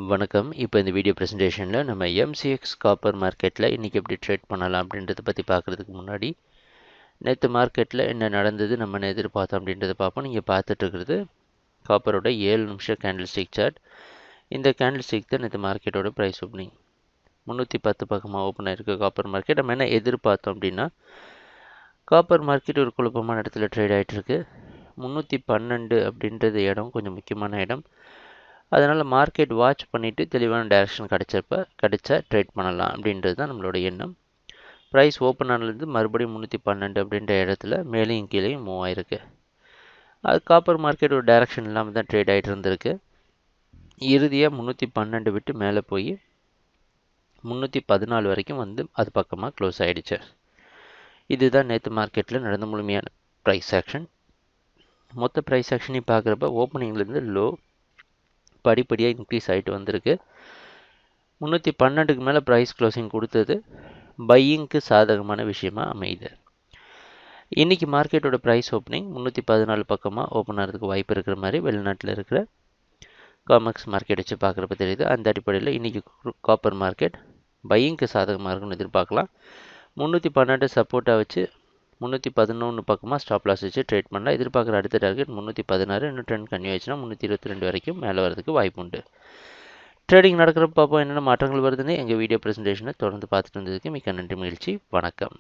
வணக்கம். இப்போ இந்த வீடியோ ப்ரெசன்டேஷனில் நம்ம எம்சிஎக்ஸ் காப்பர் மார்க்கெட்டில் இன்றைக்கி எப்படி ட்ரேட் பண்ணலாம் அப்படின்றத பற்றி பார்க்குறதுக்கு முன்னாடி நேற்று மார்க்கெட்டில் என்ன நடந்தது நம்ம எதிர்பார்த்தோம் அப்படின்றத பார்ப்போம். நீங்கள் பார்த்துட்ருக்கிறது காப்பரோட 7 நிமிஷம் கேண்டில் ஸ்டிக் சார்ட். இந்த கேண்டில் ஸ்டிக் தான் நேற்று மார்க்கெட்டோட ப்ரைஸ் ஓப்பனிங் 310 பக்கமாக ஓப்பன் ஆகிருக்கு காப்பர் மார்க்கெட். நம்ம என்ன எதிர்பார்த்தோம் அப்படின்னா காப்பர் மார்க்கெட் ஒரு குழப்பமான இடத்துல ட்ரேட் ஆகிட்டுருக்கு. 312 அப்படின்றது இடம் கொஞ்சம் முக்கியமான இடம். அதனால் மார்க்கெட் வாட்ச் பண்ணிவிட்டு தெளிவான டைரெக்ஷன் கிடைச்சா ட்ரேட் பண்ணலாம் அப்படின்றது தான் நம்மளோட எண்ணம். ப்ரைஸ் ஓப்பன் ஆனது மறுபடியும் 312 அப்படின்ற இடத்துல மேலேயும் கீழேயும் மூவ் ஆகிருக்கு. அது காப்பர் மார்க்கெட் ஒரு டைரெக்ஷன் இல்லாமல் தான் ட்ரேட் ஆகிட்டு இருந்திருக்கு. இறுதியாக 312 விட்டு மேலே போய் 314 வரைக்கும் வந்து அது பக்கமாக க்ளோஸ் ஆகிடுச்சு. இதுதான் நேற்று மார்க்கெட்டில் நடந்த முழுமையான ப்ரைஸ் ஆக்ஷன். மொத்த ப்ரைஸ் ஆக்ஷனையும் பார்க்குறப்ப ஓப்பனிங்லேருந்து லோ படிப்படியாக இன்க்ரீஸ் ஆகிட்டு வந்திருக்கு. 312க்கு மேலே ப்ரைஸ் க்ளோசிங் கொடுத்தது பையிங்க்கு சாதகமான விஷயமா அமையுது. இன்றைக்கி மார்க்கெட்டோட ப்ரைஸ் ஓப்பனிங் 314 பக்கமாக ஓப்பன் ஆகிறதுக்கு வாய்ப்பு இருக்கிற மாதிரி வெளிநாட்டில் இருக்கிற காமெக்ஸ் மார்க்கெட் வச்சு பார்க்குறப்ப தெரியுது. அந்த அடிப்படையில் இன்றைக்கி காப்பர் மார்க்கெட் பையிங்க்கு சாதகமாக இருக்குன்னு எதிர்பார்க்கலாம். 312 சப்போர்ட்டாக வச்சு 311 பக்கமாக ஸ்டாப் லாஸ் வச்சு ட்ரேட் பண்ணலாம். எதிர்பார்க்குற அடுத்த டார்கெட் 316. இன்னும் ட்ரெண்ட் கன்யூ ஆச்சுன்னா 322 வரைக்கும் மேலே வரதுக்கு வாய்ப்பு உண்டு. ட்ரேடிங் நடக்கிறப்ப பார்ப்போம் என்னென்ன மாற்றங்கள் வருதுன்னு. எங்கள் வீடியோ ப்ரெசன்டேஷனை தொடர்ந்து பார்த்துட்டு வந்ததுக்கு மிக்க நன்றி, மகிழ்ச்சி, வணக்கம்.